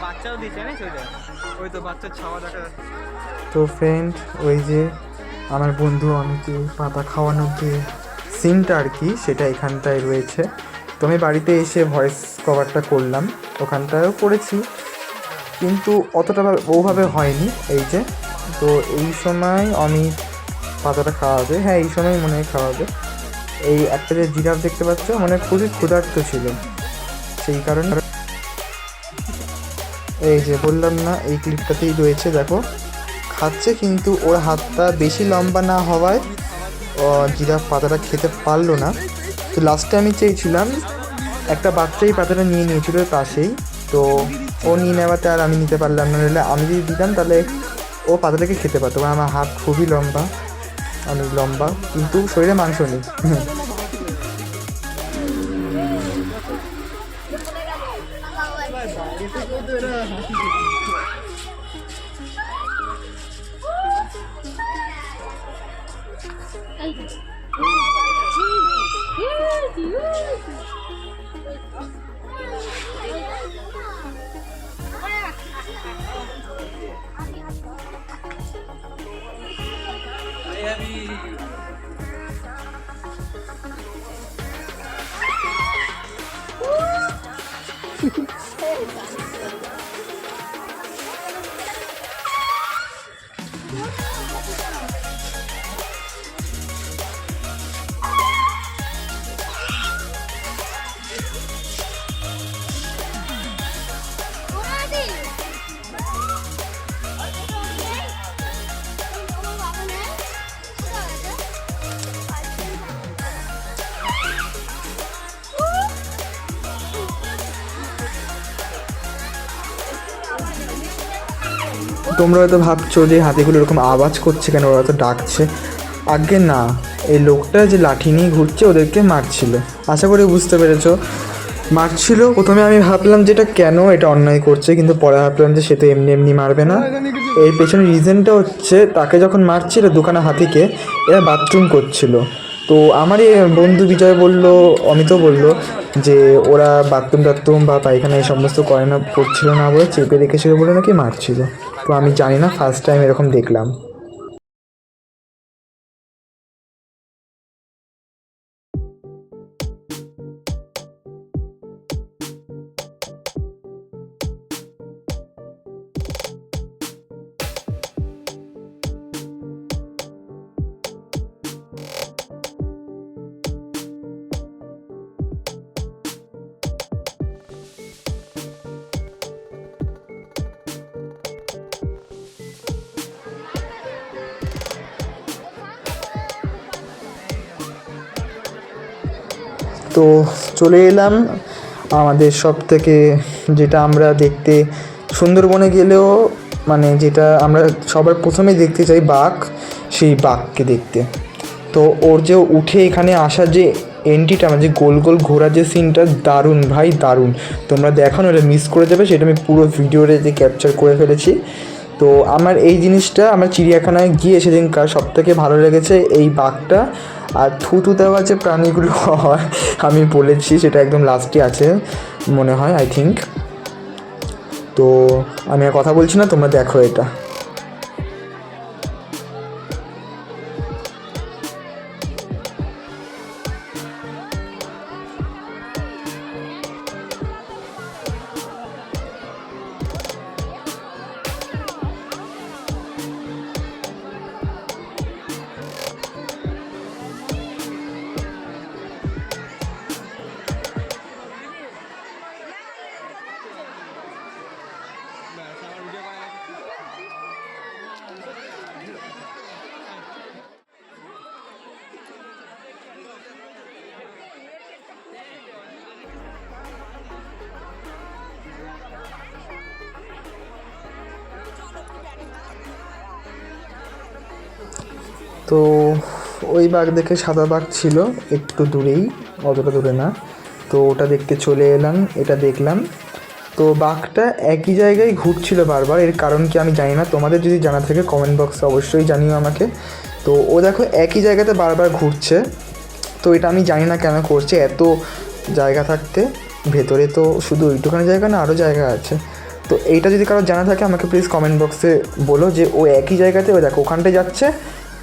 বাচ্চাও দিচ্ছে না ওই তো বাচ্চার ছাওয়া দেখা যাচ্ছে। তো ফ্রেন্ড, ওই যে আমার বন্ধু অনেকে পাতা খাওয়ানোর যে সিনটা আর কি, সেটা এখানটায় রয়েছে। তো আমি বাড়িতে এসে ভয়েস কভারটা করলাম, ওখানটায়ও করেছি, কিন্তু অতটা ওভাবে হয়নি। এই যে, তো এই সময় আমি পাতাটা খাওয়াবে, হ্যাঁ এই সময় মনে হয় খাওয়াবে। এই একটা যে জিরাফ দেখতে পাচ্ছ, মানে খুবই ক্ষুধার্ত ছিল, সেই কারণে। এই যে বললাম না, এই ক্লিপটাতেই রয়েছে, দেখো খাচ্ছে, কিন্তু ওর হাতটা বেশি লম্বা না হওয়ায় জিরাফ পাতাটা খেতে পারলো না। তো লাস্টে আমি চেয়েছিলাম, একটা বাচ্চাই পাতাটা নিয়ে নিয়েছিল পাশেই, তো ও নিয়ে নেওয়াতে আর আমি নিতে পারলাম না, নাহলে আমি যদি দিতাম তাহলে ও পাতাটাকে খেতে পারতো। আমার হাত খুবই লম্বা, অনেক লম্বা, কিন্তু শরীরে মাংস নেই। তোমরা হয়তো ভাবছো যে হাতিগুলো এরকম আওয়াজ করছে কেন, ওরা তো ডাকছে। আগে না, এই লোকটা যে লাঠি নিয়ে ঘুরছে ওদেরকে মারছিল, আশা করি বুঝতে পেরেছো। মারছিল, প্রথমে আমি ভাবলাম যে এটা কেন, এটা অন্যায় করছে, কিন্তু পরে ভাবলাম যে সে তো এমনি এমনি মারবে না। এই পেছনের রিজনটা হচ্ছে, তাকে যখন মারছিল দুখানা হাতিকে, এরা বাথরুম করছিল। তো আমারই বন্ধু বিজয় বলল, অমিতও বলল যে ওরা বাথরুম টাথরুম বা পায়খানা এই সমস্ত করে না, করছিল না বলে চেপে রেখেছিল বলে নাকি মারছিল। তো আমি জানি না, ফার্স্ট টাইম এরকম দেখলাম। তো চলে এলাম আমাদের সব থেকে, যেটা আমরা দেখতে সুন্দরবনে গেলেও মানে যেটা আমরা সবার প্রথমে দেখতে চাই, বাঘ, সেই বাঘকে দেখতে। তো ওর যে উঠে এখানে আসার যে এন্ট্রিটা, মানে যে গোল গোল ঘোরার যে সিনটা, দারুণ ভাই দারুণ। তোমরা দেখো না, ওটা মিস করে যাবে, সেটা আমি পুরো ভিডিওতে যে ক্যাপচার করে ফেলেছি। তো আমার এই জিনিসটা, আমার চিড়িয়াখানায় গিয়ে সেদিনকার সব থেকে ভালো লেগেছে এই বাঘটা। আর থুতু দেওয়া যে প্রাণীগুলো হয়, আমি বলেছি সেটা একদম লাস্টে আছে মনে হয়, আই থিঙ্ক। তো আমি আর কথা বলছি না, তোমরা দেখো এটা। তো ওই বাঘ দেখে, সাদা বাঘ ছিল একটু দূরেই, অতটা দূরে না। তো ওটা দেখতে চলে এলাম, এটা দেখলাম। তো বাঘটা একই জায়গায় ঘুরছিল বারবার, এর কারণ কি আমি জানি না, তোমাদের যদি জানা থাকে কমেন্ট বক্সে অবশ্যই জানিও আমাকে। তো ও দেখো একই জায়গাতে বারবার ঘুরছে, তো এটা আমি জানি না কেন করছে, এত জায়গা থাকতে ভেতরে তো শুধু ওইটুখানি জায়গা না, আরও জায়গা আছে। তো এইটা যদি কারো জানা থাকে আমাকে প্লিজ কমেন্ট বক্সে বলো যে ও একই জায়গাতে, ও দেখো ওখানটায় যাচ্ছে,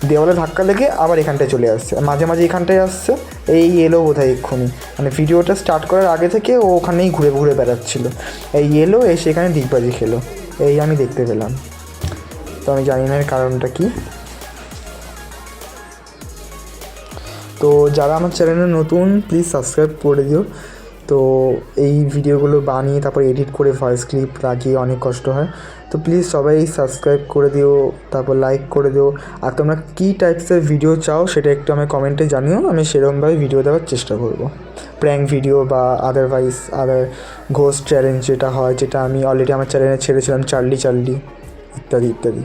দেওয়ালে ধাক্কা লেগে আবার এখানটায় চলে আসছে, মাঝে মাঝে এখানটায় আসছে, এই এলো বোধহয় এক্ষুনি, মানে ভিডিওটা স্টার্ট করার আগে থেকে ও ওখানেই ঘুরে ঘুরে বেড়াচ্ছিল, এই এলো এসে এখানে ডিগবাজি খেলো, এই আমি দেখতে পেলাম। তো আমি জানি না এর কারণটা কী। তো যারা আমার চ্যানেলে নতুন প্লিজ সাবস্ক্রাইব করে দিও। তো এই ভিডিওগুলো বানিয়ে তারপর এডিট করে ভয়েস ক্লিপ লাগিয়ে অনেক কষ্ট হয়, তো প্লিজ সবাই সাবস্ক্রাইব করে দিও, তারপর লাইক করে দিও। আর তোমরা কী টাইপসের ভিডিও চাও সেটা একটু আমি কমেন্টে জানিও, আমি সেরকমভাবে ভিডিও দেওয়ার চেষ্টা করব। প্র্যাঙ্ক ভিডিও বা আদারওয়াইজ আদার ঘোস্ট চ্যালেঞ্জ যেটা হয়, যেটা আমি অলরেডি আমার চ্যানেলে ছেড়েছিলাম, চার্লি ইত্যাদি ইত্যাদি।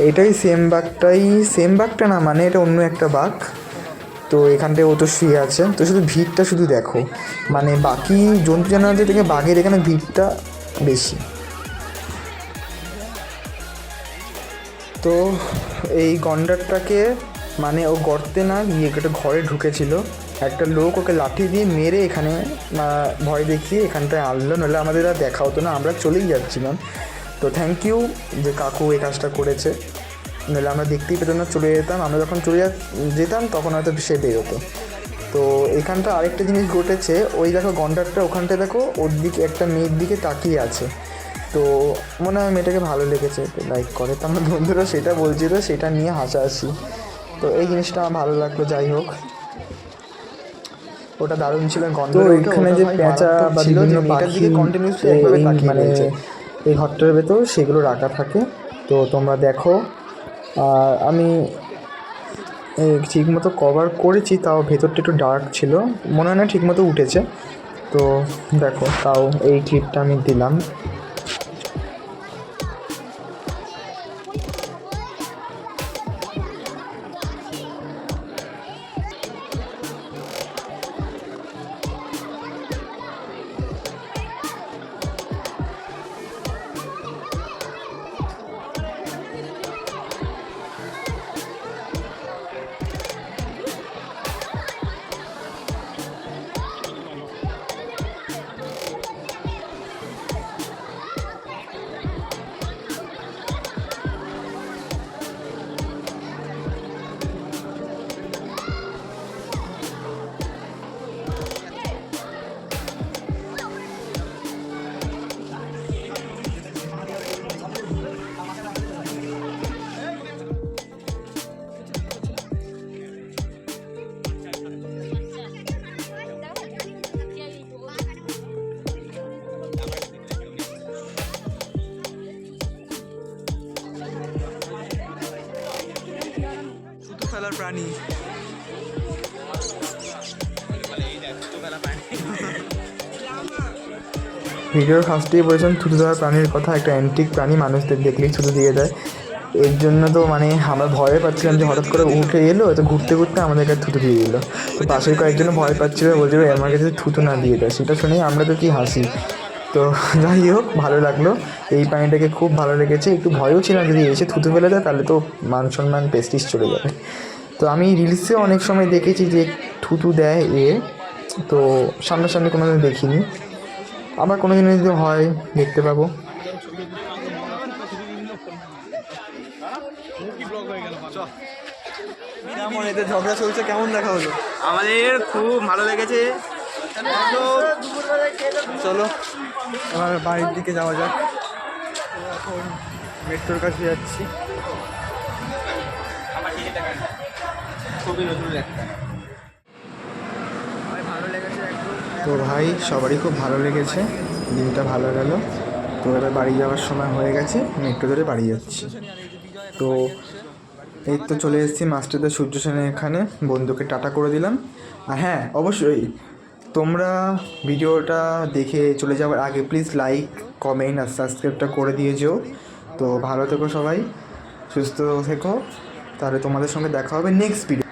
এটাই সেম বাঘটা না, মানে এটা অন্য একটা বাঘ। তো এখানটায় ও তো শুয়ে আছে, তো শুধু ভিড়টা শুধু দেখো, মানে বাকি জন্তু জানোয়ারদের থেকে বাঘের এখানে ভিড়টা বেশি। তো এই গন্ডারটাকে মানে ও গর্তে না গিয়ে একটা ঘরে ঢুকেছিল, একটা লোক ওকে লাঠি দিয়ে মেরে এখানে ভয় দেখিয়ে এখানটায় আনলো, নাহলে আমাদের আর দেখা হতো না, আমরা চলেই যাচ্ছিলাম। তো থ্যাংক ইউ যে কাকু এই কাজটা করেছে, নাহলে আমরা দেখতেই পেতাম না, চলে যেতাম। আমরা যখন চলে যেতাম তখন হয়তো সে বেরোতো। তো এখানটা আরেকটা জিনিস ঘটেছে, ওই দেখো গন্ডারটা ওখানটায় দেখো ওর দিকে একটা মেয়ের দিকে তাকিয়ে আছে, তো মনে হয় মেয়েটাকে ভালো লেগেছে, তো লাইক করে। তো আমার বন্ধুরা সেটা বলছিল, সেটা নিয়ে হাসাহাসি, তো এই জিনিসটা আমার ভালো লাগলো। যাই হোক, ওটা দারুণ ছিল। গন্ডার ওইখানে যে পেঁচা বা বিভিন্ন পাখি মানে এই ঘরটার ভেতর সেগুলো রাখা থাকে, তো তোমরা দেখো। আর আমি ঠিকমতো কভার করেছি, তাও ভেতরটা একটু ডার্ক ছিল, মনে হয় না ঠিকমতো উঠেছে। তো দেখো, তাও এই ক্লিপটা আমি দিলাম। ফেলার প্রাণী, ভিডিওর ফার্স্টেই বলেছেন থুতু দেওয়ার প্রাণীর কথা, একটা অ্যান্টিক প্রাণী, মানুষদের দেখলেই থুতু দিয়ে দেয়। এর জন্য তো মানে আমরা ভয় পাচ্ছিলাম যে হঠাৎ করে উঠে এলো, তো ঘুরতে ঘুরতে আমাদের কাছে থুতু দিয়ে দিল। তো পাশের কয়েকজন ভয় পাচ্ছিল, বলছিল আমার কাছে থুতু না দিয়ে দেয়, সেটা শুনেই আমরা তো কি হাসি। তো যাই হোক, ভালো লাগলো, এই প্রাণীটাকে খুব ভালো লেগেছে। একটু ভয়ও ছিলাম যদি এসে থুতু ফেলে দেয় তাহলে তো মান সম্মান প্রেস্টিজ চলে যাবে। তো আমি রিলসে অনেক সময় দেখেছি যে থুতু দেয় তো সামনাসামনি কোনো দিন দেখিনি, আবার কোনো দিন যদি হয় দেখতে পাবো। কেমন এতে ঝগড়া চলছে, কেমন দেখা হলো? আমাদের খুব ভালো লেগেছে। চলো এবার বাড়ির দিকে যাওয়া যাক। এখন মেট্রোর কাছে যাচ্ছি। খুবই নতুন একটা ভালো লেগেছে একদম। তো ভাই সবারই খুব ভালো লেগেছে, দিনটা ভালো গেল। তো এবার বাড়ি যাওয়ার সময় হয়ে গেছে, মেট্রো ধরে বাড়ি যাচ্ছি। তো এই তো চলে এসেছি মাস্টারদা সূর্য সেনের এখানে, বন্ধুকে টাটা করে দিলাম। আর হ্যাঁ, অবশ্যই তোমরা ভিডিওটা দেখে চলে যাওয়ার আগে প্লিজ লাইক, কমেন্ট আর সাবস্ক্রাইবটা করে দিয়ে যেও। তো ভালো থেকো সবাই, সুস্থ থেকো, তাহলে তোমাদের সঙ্গে দেখা হবে নেক্সট ভিডিও।